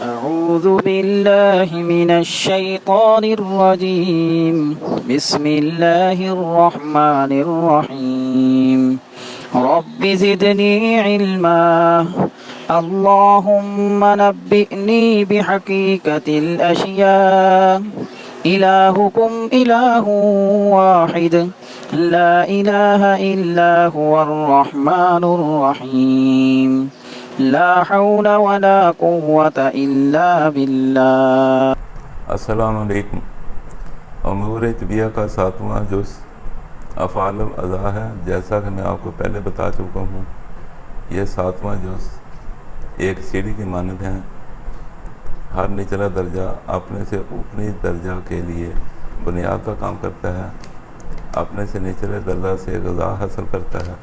أعوذ بالله من الشيطان الرجيم بسم الله الرحمن الرحيم رب زدني علما اللهم نبئني بحقيقة الأشياء إلهكم إله واحد لا إله إلا هو الرحمن الرحيم لا حول ولا قوة إلا بالله۔ السلام علیکم۔ امور طبیعہ کا 7واں جز افعال الاعضاء ہے۔ جیسا کہ میں آپ کو پہلے بتا چکا ہوں، یہ 7واں جز ایک سیڑھی کی مانند ہیں۔ ہر نچلا درجہ اپنے سے اوپری درجہ کے لیے بنیاد کا کام کرتا ہے، اپنے سے نچلے درجہ سے غذا حاصل کرتا ہے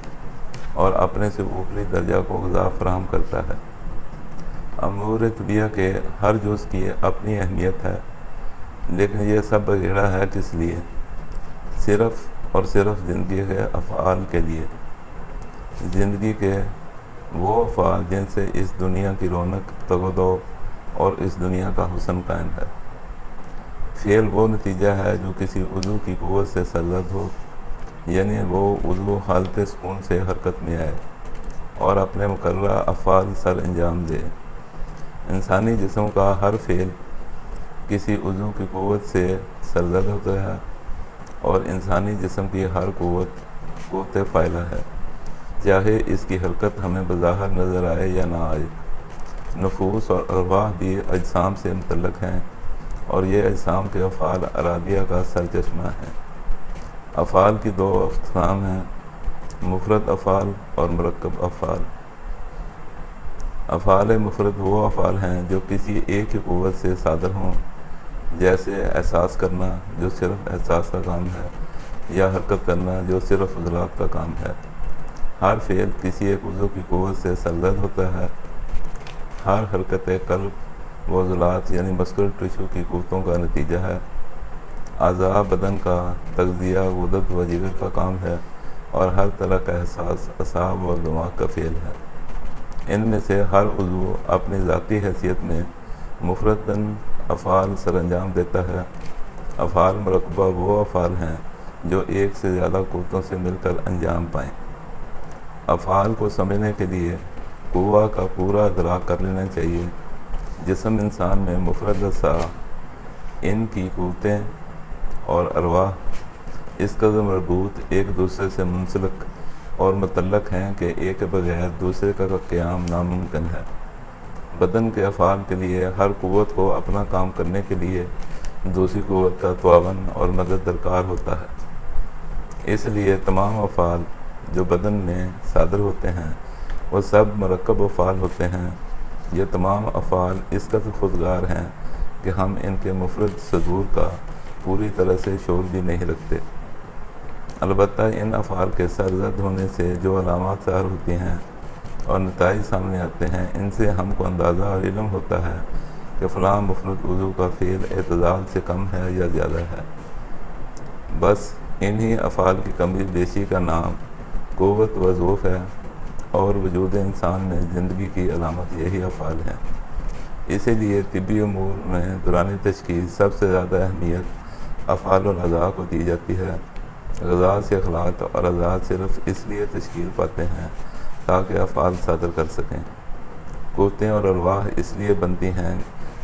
اور اپنے سے اوپری درجہ کو غذا فراہم کرتا ہے۔ امور طبیعہ کے ہر جز کی اپنی اہمیت ہے، لیکن یہ سب بگیڑا ہے کس لیے؟ صرف اور صرف زندگی کے افعال کے لیے۔ زندگی کے وہ افعال جن سے اس دنیا کی رونق تغدو اور اس دنیا کا حسن قائم ہے۔ فعل وہ نتیجہ ہے جو کسی عضو کی قوت سے سرزد ہو، یعنی وہ عضو حالت سکون سے حرکت میں آئے اور اپنے مقررہ افعال سر انجام دے۔ انسانی جسم کا ہر فعل کسی عضو کی قوت سے سرزد ہوتا ہے اور انسانی جسم کی ہر قوت فاعلہ ہے، چاہے اس کی حرکت ہمیں بظاہر نظر آئے یا نہ آئے۔ نفوس اور ارواح بھی اجسام سے متعلق ہیں اور یہ اجسام کے افعال ارادیہ کا سرچشمہ ہیں۔ افعال کی 2 اقسام ہیں، مفرد افعال اور مرکب افعال۔ افعال مفرد وہ افعال ہیں جو کسی ایک ہی قوت سے صادر ہوں، جیسے احساس کرنا جو صرف احساس کا کام ہے، یا حرکت کرنا جو صرف عضلات کا کام ہے۔ ہر فعل کسی ایک عضو کی قوت سے سرزد ہوتا ہے۔ ہر حرکت قلب و عضلات یعنی مسکولر ٹشو کی قوتوں کا نتیجہ ہے۔ اعضاء بدن کا تغذیہ غدد و جگر کا کام ہے اور ہر طرح کا احساس اعصاب اور دماغ کا فعل ہے۔ ان میں سے ہر عضو اپنی ذاتی حیثیت میں مفرداً افعال سر انجام دیتا ہے۔ افعال مرکبہ وہ افعال ہیں جو ایک سے زیادہ قوتوں سے مل کر انجام پائیں۔ افعال کو سمجھنے کے لیے قوہ کا پورا ادراک کر لینا چاہیے۔ جسم انسان میں مفرد اعضاء، ان کی قوتیں اور ارواح اس قدر مربوط ایک دوسرے سے منسلک اور متعلق ہیں کہ ایک کے بغیر دوسرے کا قیام ناممکن ہے۔ بدن کے افعال کے لیے ہر قوت کو اپنا کام کرنے کے لیے دوسری قوت کا تعاون اور مدد درکار ہوتا ہے۔ اس لیے تمام افعال جو بدن میں صادر ہوتے ہیں وہ سب مرکب افعال ہوتے ہیں۔ یہ تمام افعال اس قدر خودکار ہیں کہ ہم ان کے مفرد صدور کا پوری طرح سے شعور بھی نہیں رکھتے۔ البتہ ان افعال کے سرزد ہونے سے جو علامات ظاہر ہوتی ہیں اور نتائج سامنے آتے ہیں، ان سے ہم کو اندازہ اور علم ہوتا ہے کہ فلاں مفرد عضو کا فعل اعتدال سے کم ہے یا زیادہ ہے۔ بس انہی افعال کی کمی بیشی کا نام قوت و ضعف ہے اور وجود انسان میں زندگی کی علامت یہی افعال ہیں۔ اسی لیے طبی امور میں دوران تشخیص سب سے زیادہ اہمیت افعال الاعضاء کو دی جاتی ہے۔ غذا سے اخلاط اور اعضاء صرف اس لیے تشکیل پاتے ہیں تاکہ افعال صادر کر سکیں۔ قوتیں اور ارواح اس لیے بنتی ہیں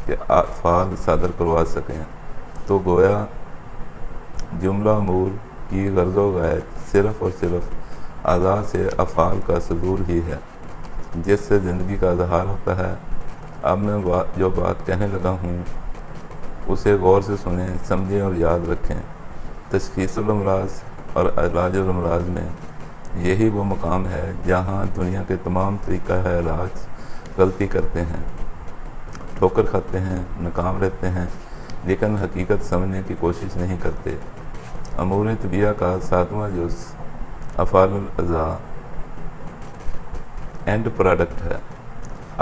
کہ افعال صادر کروا سکیں۔ تو گویا جملہ امور کی غرض و غایت صرف اور صرف اعضاء سے افعال کا صدور ہی ہے، جس سے زندگی کا اظہار ہوتا ہے۔ اب میں جو بات کہنے لگا ہوں اسے غور سے سنیں، سمجھیں اور یاد رکھیں۔ تشخیص الامراض اور علاج الامراض میں یہی وہ مقام ہے جہاں دنیا کے تمام طریقہ علاج غلطی کرتے ہیں، ٹھوکر کھاتے ہیں، ناکام رہتے ہیں، لیکن حقیقت سمجھنے کی کوشش نہیں کرتے۔ امور طبیعہ کا 7واں جز افعال الاعضاء اینڈ پروڈکٹ ہے۔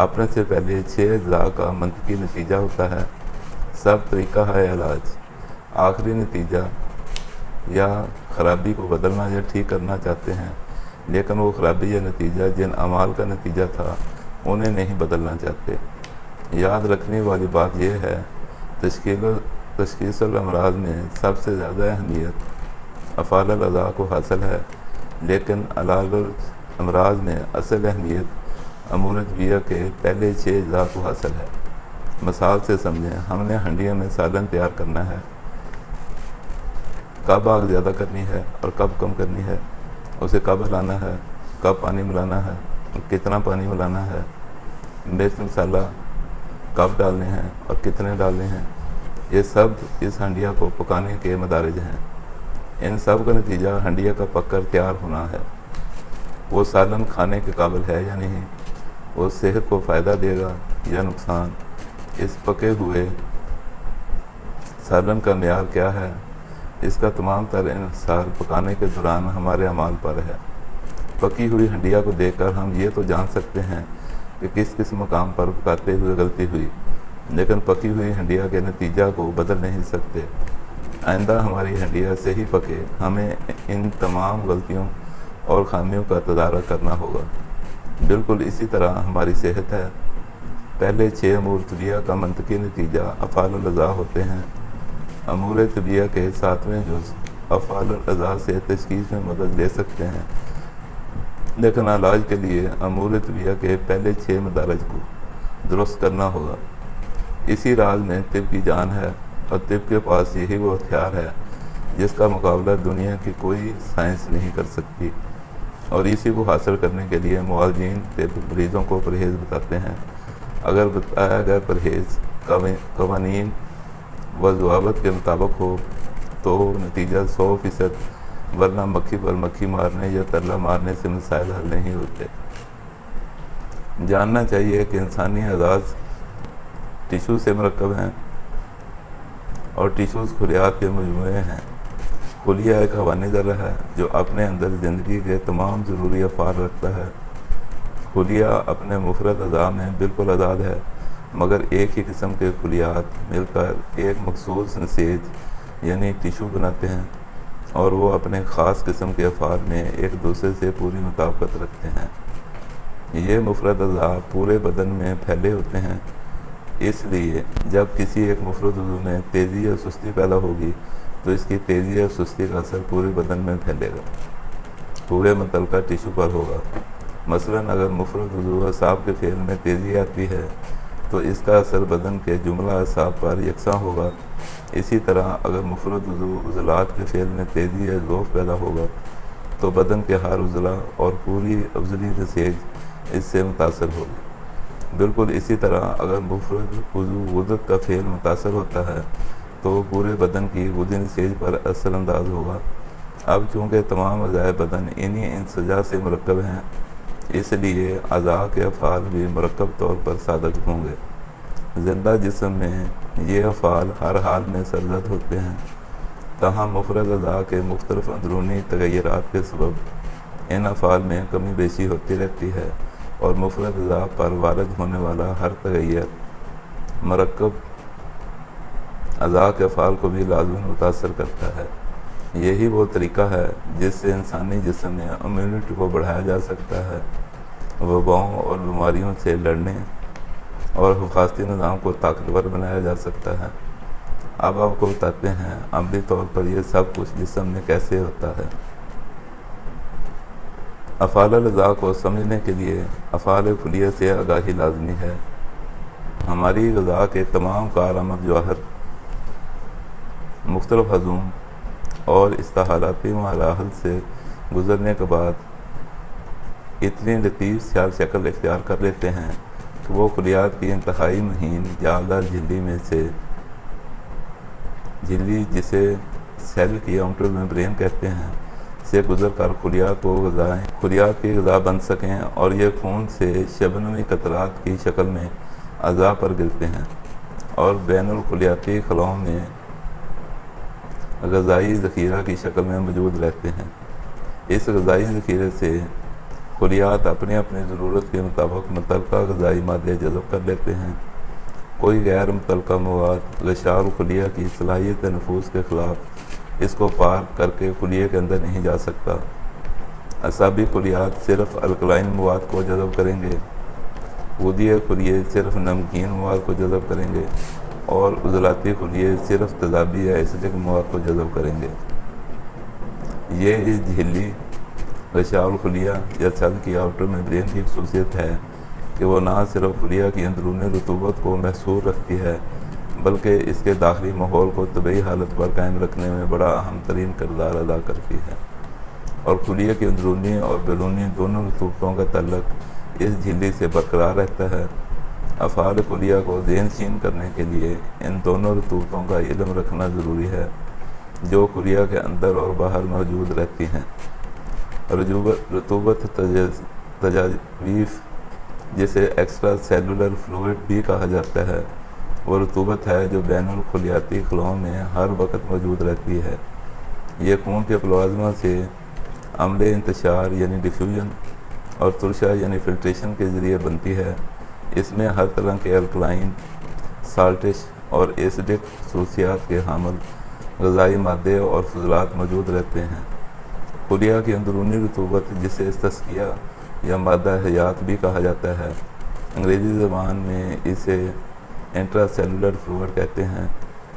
اپنے سے پہلے 6 اجزاء کا منطقی نتیجہ ہوتا ہے۔ سب طریقہ ہے علاج آخری نتیجہ یا خرابی کو بدلنا یا ٹھیک کرنا چاہتے ہیں، لیکن وہ خرابی یا نتیجہ جن اعمال کا نتیجہ تھا انہیں نہیں بدلنا چاہتے۔ یاد رکھنے والی بات یہ ہے تشخیص الامراض میں سب سے زیادہ اہمیت افعال الاعضاء کو حاصل ہے، لیکن علاج الامراض میں اصل اہمیت امور طبیہ کے پہلے 6 اجزاء کو حاصل ہے۔ مثال سے سمجھیں، ہم نے ہنڈیوں میں سالن تیار کرنا ہے، کب آگ زیادہ کرنی ہے اور کب کم کرنی ہے، اسے کب ہلانا ہے، کب پانی ملانا ہے، کتنا پانی ملانا ہے، مرچ مسالہ کب ڈالنے ہیں اور کتنے ڈالنے ہیں، یہ سب اس ہنڈیا کو پکانے کے مدارج ہیں۔ ان سب کا نتیجہ ہنڈیا کا پک کر تیار ہونا ہے۔ وہ سالن کھانے کے قابل ہے یا نہیں، وہ صحت کو فائدہ دے گا یا نقصان، اس پکے ہوئے سالن کا معیار کیا ہے، اس کا تمام تر انحصار پکانے کے دوران ہمارے اعمال پر ہے۔ پکی ہوئی ہنڈیا کو دیکھ کر ہم یہ تو جان سکتے ہیں کہ کس مقام پر پکاتے ہوئے غلطی ہوئی، لیکن پکی ہوئی ہنڈیا کے نتیجہ کو بدل نہیں سکتے۔ آئندہ ہماری ہنڈیا صحیح پکے، ہمیں ان تمام غلطیوں اور خامیوں کا تدارک کرنا ہوگا۔ بالکل اسی طرح ہماری صحت ہے۔ پہلے 6 امور طبیہ کا منطقی نتیجہ افعال الاعضاء ہوتے ہیں۔ امور طبیہ کے 7ویں جز افعال الاعضاء سے تشخیص میں مدد لے سکتے ہیں، لیکن علاج کے لیے امور طبیہ کے پہلے 6 مدارج کو درست کرنا ہوگا۔ اسی راز میں طب کی جان ہے، اور طب کے پاس یہی وہ ہتھیار ہے جس کا مقابلہ دنیا کی کوئی سائنس نہیں کر سکتی، اور اسی کو حاصل کرنے کے لیے معالجین طب مریضوں کو پرہیز بتاتے ہیں۔ اگر بتایا گیا پرہیز قوانین و ضوابط کے مطابق ہو تو نتیجہ 100%، ورنہ مکھی پر مکھی مارنے یا ترلا مارنے سے مسائل حل نہیں ہوتے۔ جاننا چاہیے کہ انسانی اعضاء ٹیشو سے مرکب ہیں، اور ٹیشوز خلیات کے مجموعے ہیں۔ خلیہ ایک حیوانی ذرہ ہے جو اپنے اندر زندگی کے تمام ضروری افعال رکھتا ہے۔ خلیہ اپنے مفرد اعضاء میں بالکل آزاد ہے، مگر ایک ہی قسم کے خلیات مل کر ایک مخصوص نسیج یعنی ٹیشو بناتے ہیں، اور وہ اپنے خاص قسم کے افعال میں ایک دوسرے سے پوری مطابقت رکھتے ہیں۔ یہ مفرد اعضاء پورے بدن میں پھیلے ہوتے ہیں، اس لیے جب کسی ایک مفرد عضو میں تیزی یا سستی پیدا ہوگی تو اس کی تیزی یا سستی کا اثر پورے بدن میں پھیلے گا، پورے متعلقہ ٹیشو پر ہوگا۔ مثلاً اگر مفرد عضو اعصاب کے فعل میں تیزی آتی ہے تو اس کا اثر بدن کے جملہ اعصاب پر یکساں ہوگا۔ اسی طرح اگر مفرد عضو عضلات کے فعل میں تیزی یا ضعف پیدا ہوگا تو بدن کے ہر عضلہ اور پوری عضلی نسیج اس سے متاثر ہوگی۔ بالکل اسی طرح اگر مفرد عضو غدد کا فعل متاثر ہوتا ہے تو پورے بدن کی غدی نسیج پر اثر انداز ہوگا۔ اب چونکہ تمام اعضاء بدن انہی انسجا سے مرکب ہیں، اس لیے اعضاء کے افعال بھی مرکب طور پر صادق ہوں گے۔ زندہ جسم میں یہ افعال ہر حال میں سرزد ہوتے ہیں، تاہم مفرد اعضاء کے مختلف اندرونی تغیرات کے سبب ان افعال میں کمی بیشی ہوتی رہتی ہے، اور مفرد اعضاء پر وارد ہونے والا ہر تغیر مرکب اعضاء کے افعال کو بھی لازماً متاثر کرتا ہے۔ یہی وہ طریقہ ہے جس سے انسانی جسم میں امیونٹی کو بڑھایا جا سکتا ہے، وباؤں اور بیماریوں سے لڑنے اور حفاظتی نظام کو طاقتور بنایا جا سکتا ہے۔ اب آپ کو بتاتے ہیں عملی طور پر یہ سب کچھ جسم میں کیسے ہوتا ہے۔ افعال الاعضاء کو سمجھنے کے لیے افعال کلیہ سے آگاہی لازمی ہے۔ ہماری غذا کے تمام کارآمد جوہر مختلف ہضوم اور استحالاتی مراحل سے گزرنے کے بعد اتنی لطیف سیال شکل اختیار کر لیتے ہیں کہ وہ خلیات کی انتہائی مہین جالدار جھلی میں سے جھلی جسے سیل کی آؤٹر میمبرین کہتے ہیں سے گزر کر خلیات کی غذا بن سکیں، اور یہ خون سے شبنمی قطرات کی شکل میں اعضاء پر گرتے ہیں اور بین الخلیاتی خلاؤں میں غذائی ذخیرہ کی شکل میں موجود رہتے ہیں۔ اس غذائی ذخیرے سے خلیات اپنی ضرورت کے مطابق متعلقہ غذائی مادے جذب کر لیتے ہیں۔ کوئی غیر متعلقہ مواد غشاء خلیہ کی صلاحیت نفوذ کے خلاف اس کو پار کر کے خلیے کے اندر نہیں جا سکتا۔ اعصابی خلیات صرف الکلائن مواد کو جذب کریں گے، ودیہ خلیے صرف نمکین مواد کو جذب کریں گے اور عضلاتی خلیے صرف تیزابی یا ایسیڈک مواد کو جذب کریں گے۔ یہ اس جھلی غشاء الخلیہ یا سیل کی آؤٹر میمبرین کی خصوصیت ہے کہ وہ نہ صرف خلیہ کی اندرونی رطوبت کو محصور رکھتی ہے بلکہ اس کے داخلی ماحول کو طبعی حالت پر قائم رکھنے میں بڑا اہم ترین کردار ادا کرتی ہے، اور خلیہ کی اندرونی اور بیرونی دونوں رطوبتوں کا تعلق اس جھلی سے برقرار رہتا ہے۔ افعال خلیہ کو ذہن نشین کرنے کے لیے ان دونوں رطوبتوں کا علم رکھنا ضروری ہے جو خلیہ کے اندر اور باہر موجود رہتی ہیں۔ رطوبت تجاویف، جسے ایکسٹرا سیلولر فلوئڈ بھی کہا جاتا ہے، وہ رطوبت ہے جو بین الخلیاتی خلاؤں میں ہر وقت موجود رہتی ہے۔ یہ خون کے پلازما سے عمل انتشار یعنی ڈیفیوژن اور ترشح یعنی فلٹریشن کے ذریعے بنتی ہے۔ اس میں ہر طرح کے الکلائن، سالٹش اور ایسڈک خصوصیات کے حامل غذائی مادے اور فضلات موجود رہتے ہیں۔ خلیہ کی اندرونی رطوبت، جسے تزکیہ یا مادہ حیات بھی کہا جاتا ہے، انگریزی زبان میں اسے انٹرا سیلولر فلوئڈ کہتے ہیں،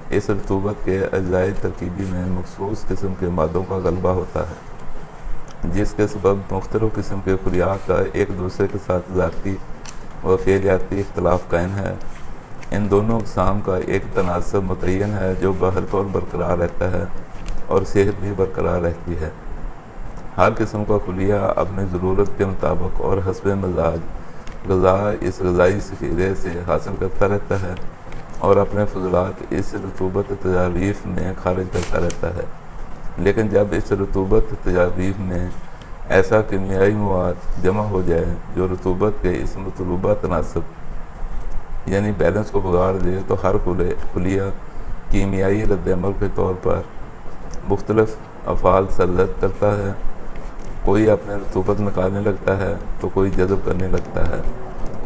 اس رطوبت کے اجزائے ترکیبی میں مخصوص قسم کے مادوں کا غلبہ ہوتا ہے، جس کے سبب مختلف قسم کے خلیات کا ایک دوسرے کے ساتھ ذاتی و فعلیاتی اختلاف قائم ہے۔ ان دونوں اقسام کا ایک تناسب متعین ہے جو بہر طور برقرار رہتا ہے اور صحت بھی برقرار رہتی ہے۔ ہر قسم کا خلیہ اپنی ضرورت کے مطابق اور حسب مزاج غذا اس غذائی ذخیرے سے حاصل کرتا رہتا ہے اور اپنے فضلات اس رطوبت تجاویف میں خارج کرتا رہتا ہے۔ لیکن جب اس رطوبت تجاویف میں ایسا کیمیائی مواد جمع ہو جائے جو رطوبت کے اس مطلوبہ تناسب یعنی بیلنس کو بگاڑ دے تو ہر خلیہ کیمیائی رد عمل کے طور پر مختلف افعال سرزد کرتا ہے۔ کوئی اپنے رطوبت نکالنے لگتا ہے تو کوئی جذب کرنے لگتا ہے۔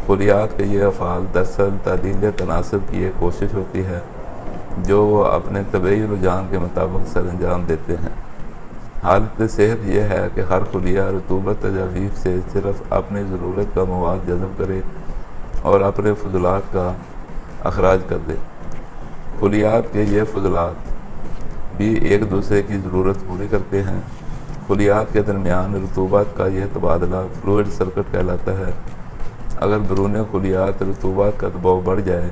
خلیات کے یہ افعال دراصل تعدیل تناسب کی ایک کوشش ہوتی ہے جو وہ اپنے طبعی رجحان کے مطابق سر انجام دیتے ہیں۔ حالت صحت یہ ہے کہ ہر خلیہ رطوبت تجاویف سے صرف اپنی ضرورت کا مواد جذب کرے اور اپنے فضلات کا اخراج کر دے۔ خلیات کے یہ فضلات بھی ایک دوسرے کی ضرورت پوری کرتے ہیں۔ خلیات کے درمیان رطوبات کا یہ تبادلہ فلوئڈ سرکٹ کہلاتا ہے۔ اگر بیرون خلیات رطوبات کا دباؤ بڑھ جائے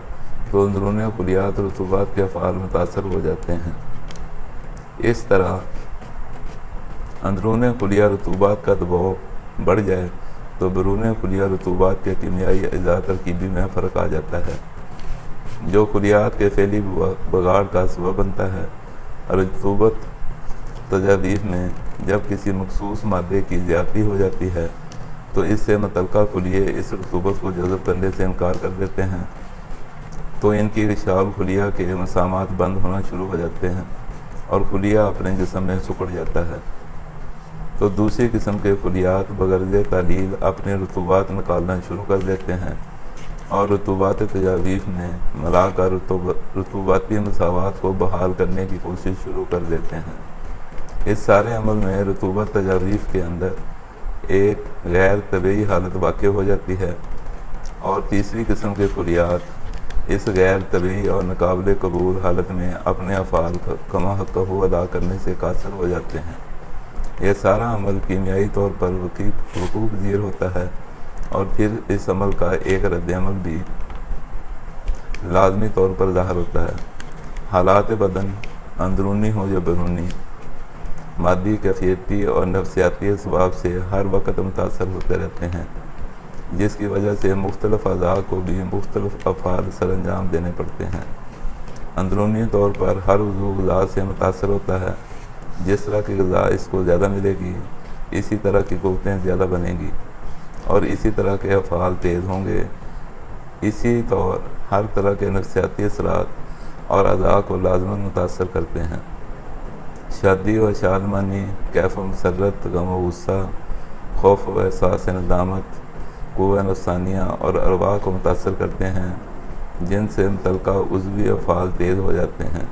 تو اندرون خلیات رطوبات کے افعال متاثر ہو جاتے ہیں۔ اس طرح اندرون خلیہ رطوبات کا دباؤ بڑھ جائے تو بیرون خلیہ رطوبات کے کیمیائی اجزاء ترکیبی میں فرق آ جاتا ہے جو خلیات کے فعلی بگاڑ کا سبب بنتا ہے۔ رطوبت تجاویف میں جب کسی مخصوص مادے کی زیادتی ہو جاتی ہے تو اس سے متعلقہ خلیے اس رطوبت کو جذب کرنے سے انکار کر دیتے ہیں، تو ان کی غشاء الخلیہ کے مسامات بند ہونا شروع ہو جاتے ہیں اور خلیہ اپنے جسم میں سکڑ جاتا ہے۔ تو دوسری قسم کے خلیات بغرض تعلیل اپنے رطوبات نکالنا شروع کر دیتے ہیں اور رطوبات تجاویف میں ملا کر رطوباتی مساوات کو بحال کرنے کی کوشش شروع کر دیتے ہیں۔ اس سارے عمل میں رطوبت تجاویف کے اندر ایک غیر طبعی حالت واقع ہو جاتی ہے اور تیسری قسم کے خلیات اس غیر طبعی اور ناقابل قبول حالت میں اپنے افعال کما حقہ ادا کرنے سے قاصر ہو جاتے ہیں۔ یہ سارا عمل کیمیائی طور پر وقوع پذیر ہوتا ہے اور پھر اس عمل کا ایک رد عمل بھی لازمی طور پر ظاہر ہوتا ہے۔ حالات بدن اندرونی ہو یا بیرونی، مادی، کیفیتی اور نفسیاتی اسباب سے ہر وقت متاثر ہوتے رہتے ہیں، جس کی وجہ سے مختلف اعضاء کو بھی مختلف افعال سر انجام دینے پڑتے ہیں۔ اندرونی طور پر ہر عضو غذا سے متاثر ہوتا ہے۔ جس طرح کی غذا اس کو زیادہ ملے گی اسی طرح کی قوتیں زیادہ بنیں گی اور اسی طرح کے افعال تیز ہوں گے۔ اسی طور ہر طرح کے نفسیاتی اثرات اور اعضاء کو لازماً متاثر کرتے ہیں۔ شادی و شادمانی، کیف و مسرت، غم و غصہ، خوف و احساس ندامت، قوہ نفسانیہ اور ارواح کو متاثر کرتے ہیں جن سے متعلقہ عضوی افعال تیز ہو جاتے ہیں۔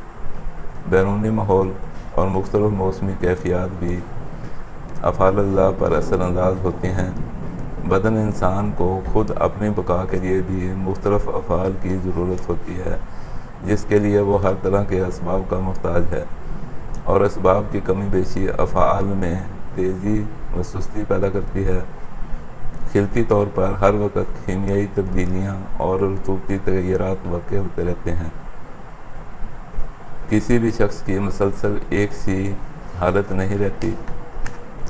بیرونی ماحول اور مختلف موسمی کیفیات بھی افعال اجزاء پر اثر انداز ہوتی ہیں۔ بدن انسان کو خود اپنی بقا کے لیے بھی مختلف افعال کی ضرورت ہوتی ہے، جس کے لیے وہ ہر طرح کے اسباب کا محتاج ہے، اور اسباب کی کمی بیشی افعال میں تیزی و سستی پیدا کرتی ہے۔ خلقی طور پر ہر وقت کیمیائی تبدیلیاں اور رطوبتی تغیرات واقع ہوتے رہتے ہیں۔ کسی بھی شخص کی مسلسل ایک سی حالت نہیں رہتی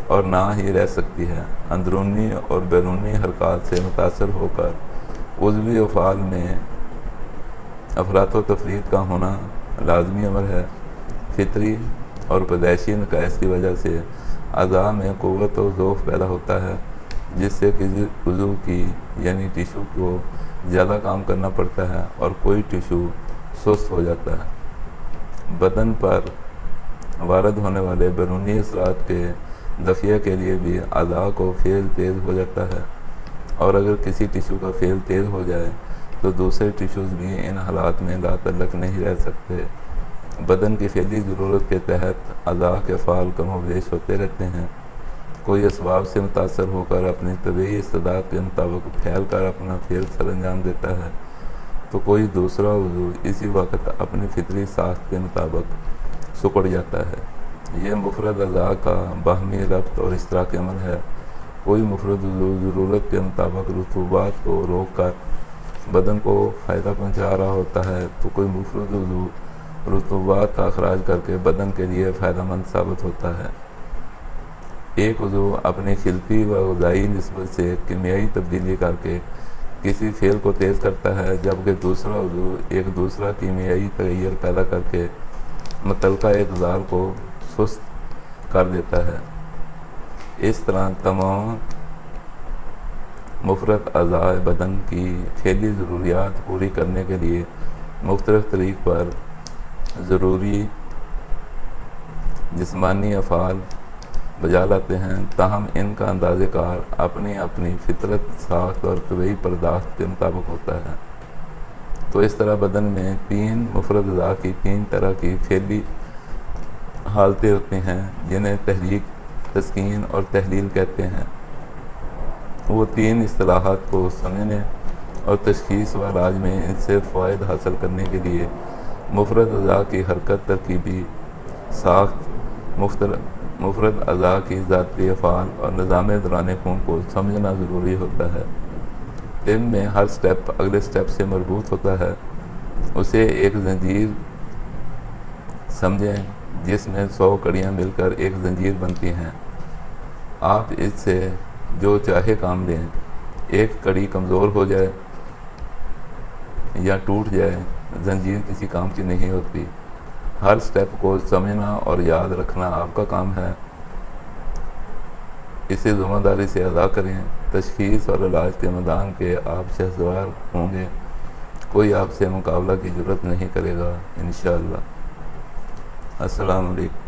اور نہ ہی رہ سکتی ہے۔ اندرونی اور بیرونی حرکات سے متاثر ہو کر عضوی افعال میں افراط و تفریط کا ہونا لازمی امر ہے۔ فطری اور پیدائشی نقائص کی وجہ سے اعضاء میں قوت و ضعف پیدا ہوتا ہے، جس سے کسی عضو کی یعنی ٹیشو کو زیادہ کام کرنا پڑتا ہے اور کوئی ٹیشو سست ہو جاتا ہے۔ بدن پر وارد ہونے والے بیرونی اثرات کے دفعہ کے لیے بھی اعضاء کو فعل تیز ہو جاتا ہے، اور اگر کسی ٹیشو کا فعل تیز ہو جائے تو دوسرے ٹیشوز بھی ان حالات میں لا تعلق نہیں رہ سکتے۔ بدن کی فعلی ضرورت کے تحت اعضاء کے افعال کم و بیش ہوتے رہتے ہیں۔ کوئی اسباب سے متاثر ہو کر اپنی طبعی استعداد کے مطابق پھیل کر اپنا فعل سر انجام دیتا ہے، تو کوئی دوسرا عضو اسی وقت اپنی فطری ساخت کے مطابق سکڑ جاتا ہے۔ یہ مفرد اعضاء کا باہمی ربط اور اشتراک عمل ہے۔ کوئی مفرد عضو ضرورت کے مطابق رطوبات کو روک کر بدن کو فائدہ پہنچا رہا ہوتا ہے، تو کوئی مفرد عضو رطوبات کا اخراج کر کے بدن کے لیے فائدہ مند ثابت ہوتا ہے۔ ایک عضو اپنی خلقی و غذائی نسبت سے کیمیائی تبدیلی کر کے کسی فعل کو تیز کرتا ہے، جبکہ دوسرا عضو ایک دوسرا کیمیائی تغیر پیدا کر کے متعلقہ اقدار کو سست کر دیتا ہے۔ اس طرح تمام مفرد اعضاء بدن کی فعلی ضروریات پوری کرنے کے لیے مختلف طریق پر ضروری جسمانی افعال بجا لاتے ہیں، تاہم ان کا اندازہ کار اپنی اپنی فطرت، ساخت اور طبعی پرداخت کے مطابق ہوتا ہے۔ تو اس طرح بدن میں 3 مفرد اعضاء کی 3 طرح کی فعلی حالتیں ہوتی ہیں، جنہیں تحریک، تسکین اور تحلیل کہتے ہیں۔ وہ 3 اصطلاحات کو سمجھنے اور تشخیص و علاج میں ان سے فوائد حاصل کرنے کے لیے مفرد اعضاء کی حرکت، ترکیبی ساخت، مفرد اعضاء کی ذاتی افعال اور نظام دوران خون کو سمجھنا ضروری ہوتا ہے۔ علم میں ہر سٹیپ اگلے سٹیپ سے مربوط ہوتا ہے۔ اسے ایک زنجیر سمجھیں جس میں 100 کڑیاں مل کر ایک زنجیر بنتی ہیں۔ آپ اس سے جو چاہے کام لیں، ایک کڑی کمزور ہو جائے یا ٹوٹ جائے، زنجیر کسی کام کی نہیں ہوتی۔ ہر سٹیپ کو سمجھنا اور یاد رکھنا آپ کا کام ہے۔ اسے ذمہ داری سے ادا کریں۔ تشخیص اور علاج کے میدان کے آپ شہسوار ہوں گے، کوئی آپ سے مقابلہ کی جرات نہیں کرے گا انشاءاللہ۔ السلام علیکم۔